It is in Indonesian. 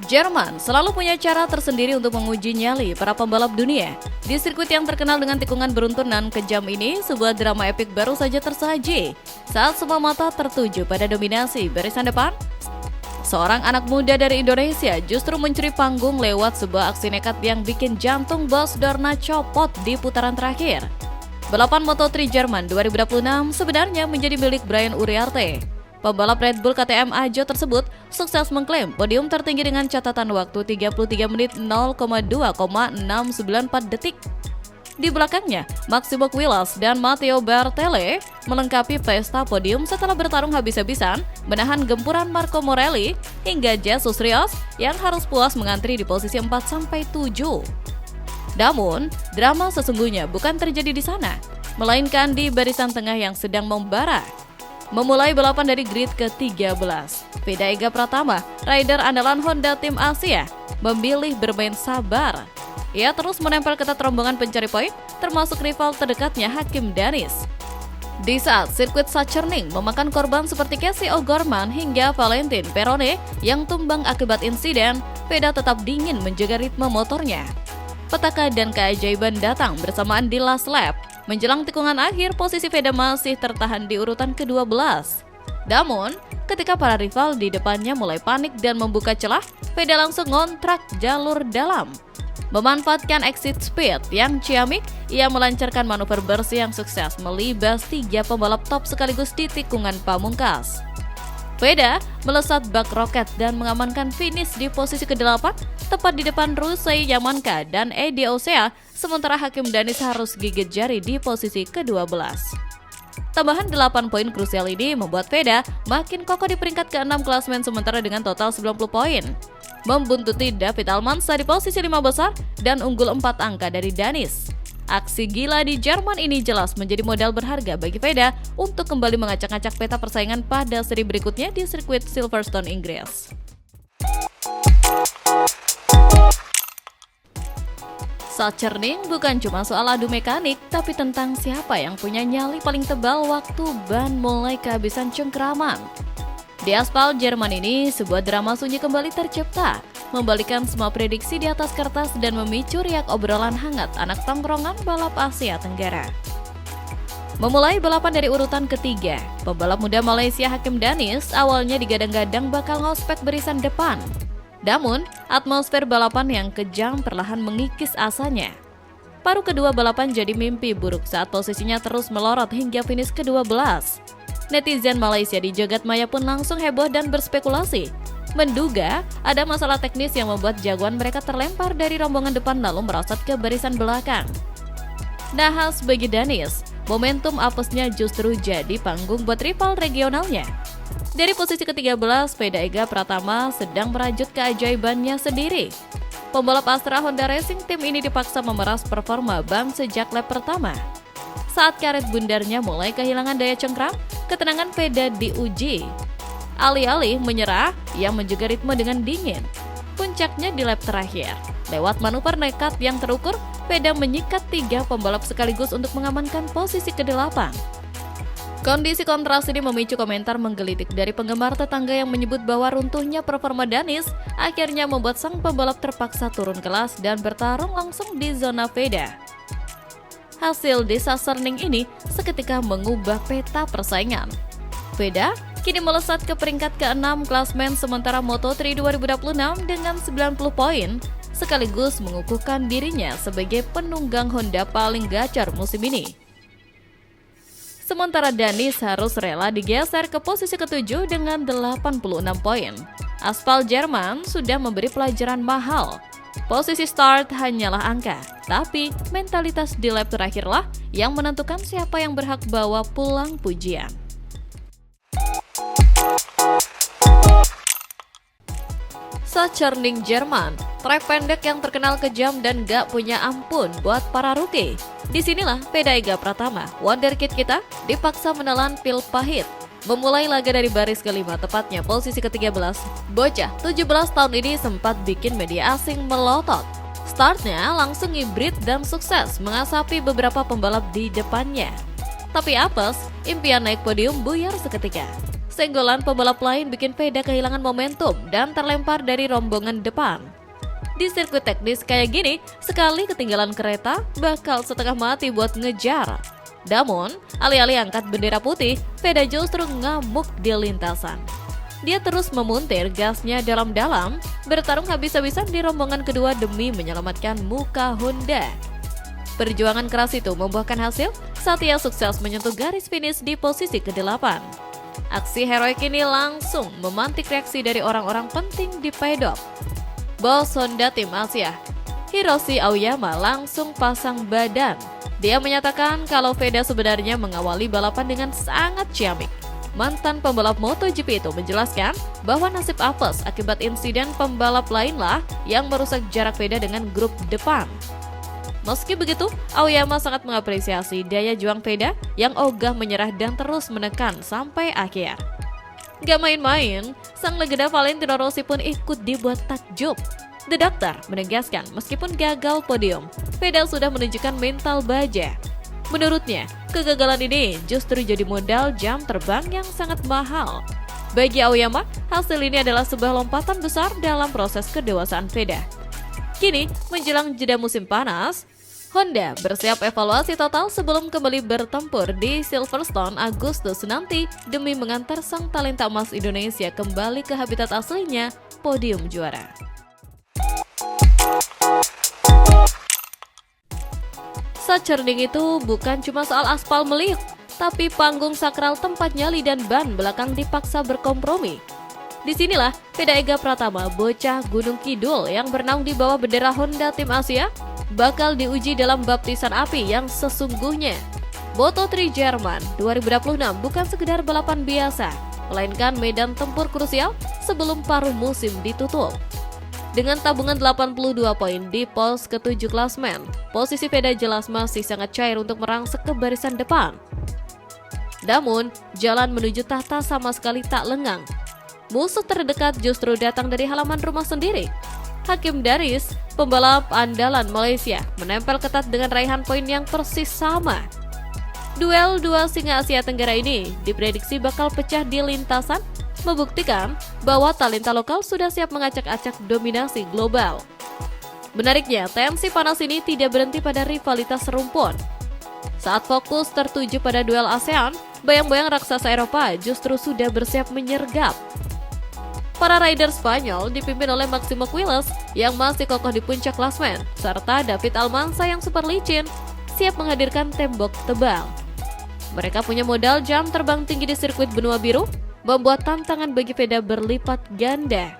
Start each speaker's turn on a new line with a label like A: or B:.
A: Jerman selalu punya cara tersendiri untuk menguji nyali para pembalap dunia. Di sirkuit yang terkenal dengan tikungan beruntun dan kejam ini, sebuah drama epik baru saja tersaji saat semua mata tertuju pada dominasi barisan depan. Seorang anak muda dari Indonesia justru mencuri panggung lewat sebuah aksi nekat yang bikin jantung Bos Dorna copot di putaran terakhir. Balapan Moto3 Jerman 2026 sebenarnya menjadi milik Brian Uriarte. Pembalap Red Bull KTM Ajo tersebut sukses mengklaim podium tertinggi dengan catatan waktu 33 menit 0,2,694 detik. Di belakangnya, Maximo Quilas dan Matteo Bertele melengkapi pesta podium setelah bertarung habis-habisan menahan gempuran Marco Morelli hingga Jesus Rios yang harus puas mengantri di posisi 4-7. Namun, drama sesungguhnya bukan terjadi di sana, melainkan di barisan tengah yang sedang membara. Memulai balapan dari grid ke-13, Veda Ega Pratama, rider andalan Honda Tim Asia, memilih bermain sabar. Ia terus menempel ketat rombongan pencari poin, termasuk rival terdekatnya Hakim Danis. Di saat sirkuit Sachsenring memakan korban seperti Casey O'Gorman hingga Valentin Perone yang tumbang akibat insiden, Veda tetap dingin menjaga ritme motornya. Petaka dan keajaiban datang bersamaan di last lap. Menjelang tikungan akhir, posisi Veda masih tertahan di urutan ke-12. Namun, ketika para rival di depannya mulai panik dan membuka celah, Veda langsung ngontrak jalur dalam. Memanfaatkan exit speed yang ciamik, ia melancarkan manuver bersih yang sukses melibas 3 pembalap top sekaligus di tikungan pamungkas. Veda melesat bak roket dan mengamankan finish di posisi ke-8, tepat di depan Rusei Yamanka dan Edi Osea, sementara Hakim Danis harus gigit jari di posisi ke-12. Tambahan 8 poin krusial ini membuat Veda makin kokoh di peringkat ke-6 klasemen sementara dengan total 90 poin. Membuntuti David Almanza di posisi 5 besar dan unggul 4 angka dari Danis. Aksi gila di Jerman ini jelas menjadi modal berharga bagi Veda untuk kembali mengacak-acak peta persaingan pada seri berikutnya di sirkuit Silverstone, Inggris. Sachsenring bukan cuma soal adu mekanik, tapi tentang siapa yang punya nyali paling tebal waktu ban mulai kehabisan cengkraman. Di aspal Jerman ini, sebuah drama sunyi kembali tercipta, membalikan semua prediksi di atas kertas dan memicu riak obrolan hangat anak tongkrongan balap Asia Tenggara. Memulai balapan dari urutan ketiga, pembalap muda Malaysia Hakim Danis awalnya digadang-gadang bakal ngospek barisan depan. Namun, atmosfer balapan yang kejam perlahan mengikis asanya. Paruh kedua balapan jadi mimpi buruk saat posisinya terus melorot hingga finish ke-12. Netizen Malaysia di jagat maya pun langsung heboh dan berspekulasi, menduga ada masalah teknis yang membuat jagoan mereka terlempar dari rombongan depan lalu merosot ke barisan belakang. Nahas bagi Danis, momentum apesnya justru jadi panggung buat rival regionalnya. Dari posisi ke-13, Veda Ega Pratama sedang merajut keajaibannya sendiri. Pembalap Astra Honda Racing Team ini dipaksa memeras performa ban sejak lap pertama. Saat karet bundarnya mulai kehilangan daya cengkram, ketenangan Veda diuji. Alih-alih menyerah, ia menjaga ritme dengan dingin. Puncaknya di lap terakhir. Lewat manuver nekat yang terukur, Veda menyikat 3 pembalap sekaligus untuk mengamankan posisi ke-8. Kondisi kontras ini memicu komentar menggelitik dari penggemar tetangga yang menyebut bahwa runtuhnya performa Danis akhirnya membuat sang pembalap terpaksa turun kelas dan bertarung langsung di zona Veda. Hasil di Sachsenring ini seketika mengubah peta persaingan. Veda kini melesat ke peringkat ke-6 klasemen sementara Moto3 2026 dengan 90 poin, sekaligus mengukuhkan dirinya sebagai penunggang Honda paling gacor musim ini. Sementara Danis harus rela digeser ke posisi ke-7 dengan 86 poin. Aspal Jerman sudah memberi pelajaran mahal. Posisi start hanyalah angka, tapi mentalitas di lap terakhirlah yang menentukan siapa yang berhak bawa pulang pujian. Sachsenring Jerman, trek pendek yang terkenal kejam dan gak punya ampun buat para rookie. Disinilah Veda Ega Pratama, wonderkid kita, dipaksa menelan pil pahit. Memulai laga dari baris kelima, tepatnya posisi ke-13, bocah 17 tahun ini sempat bikin media asing melotot. Startnya langsung hibrid dan sukses mengasapi beberapa pembalap di depannya. Tapi apes, impian naik podium buyar seketika. Senggolan pembalap lain bikin Veda kehilangan momentum dan terlempar dari rombongan depan. Di sirkuit teknis kayak gini, sekali ketinggalan kereta, bakal setengah mati buat ngejar. Namun, alih-alih angkat bendera putih, Veda justru ngamuk di lintasan. Dia terus memuntir gasnya dalam-dalam, bertarung habis-habisan di rombongan kedua demi menyelamatkan muka Honda. Perjuangan keras itu membuahkan hasil saat ia sukses menyentuh garis finish di posisi ke-8. Aksi heroik ini langsung memantik reaksi dari orang-orang penting di pedok. Bos Honda Tim Asia, Hiroshi Aoyama, langsung pasang badan. Dia menyatakan kalau Veda sebenarnya mengawali balapan dengan sangat ciamik. Mantan pembalap MotoGP itu menjelaskan bahwa nasib apes akibat insiden pembalap lainlah yang merusak jarak Veda dengan grup depan. Meski begitu, Aoyama sangat mengapresiasi daya juang Veda yang ogah menyerah dan terus menekan sampai akhir. Gak main-main, sang legenda Valentino Rossi pun ikut dibuat takjub. The Doctor menegaskan meskipun gagal podium, Veda sudah menunjukkan mental baja. Menurutnya, kegagalan ini justru jadi modal jam terbang yang sangat mahal. Bagi Aoyama, hasil ini adalah sebuah lompatan besar dalam proses kedewasaan Veda. Kini, menjelang jeda musim panas, Honda bersiap evaluasi total sebelum kembali bertempur di Silverstone Agustus nanti demi mengantar sang talenta emas Indonesia kembali ke habitat aslinya, podium juara. Sachsenring itu bukan cuma soal aspal meliuk, tapi panggung sakral tempat nyali dan ban belakang dipaksa berkompromi. Disinilah Veda Ega Pratama, bocah Gunung Kidul yang bernaung di bawah bendera Honda Tim Asia, bakal diuji dalam baptisan api yang sesungguhnya. Moto3 Jerman 2026 bukan sekedar balapan biasa, melainkan medan tempur krusial sebelum paruh musim ditutup. Dengan tabungan 82 poin di pos ke-7 klasmen, posisi Veda jelas masih sangat cair untuk merangsek ke barisan depan. Namun, jalan menuju tahta sama sekali tak lengang. Musuh terdekat justru datang dari halaman rumah sendiri. Hakim Daris, pembalap andalan Malaysia, menempel ketat dengan raihan poin yang persis sama. Duel dua singa Asia Tenggara ini diprediksi bakal pecah di lintasan, membuktikan bahwa talenta lokal sudah siap mengacak-acak dominasi global. Menariknya, tensi panas ini tidak berhenti pada rivalitas rumpun. Saat fokus tertuju pada duel ASEAN, bayang-bayang raksasa Eropa justru sudah bersiap menyergap. Para rider Spanyol dipimpin oleh Máximo Quiles yang masih kokoh di puncak klasmen, serta David Almanza yang super licin, siap menghadirkan tembok tebal. Mereka punya modal jam terbang tinggi di sirkuit benua biru, membuat tantangan bagi Veda berlipat ganda.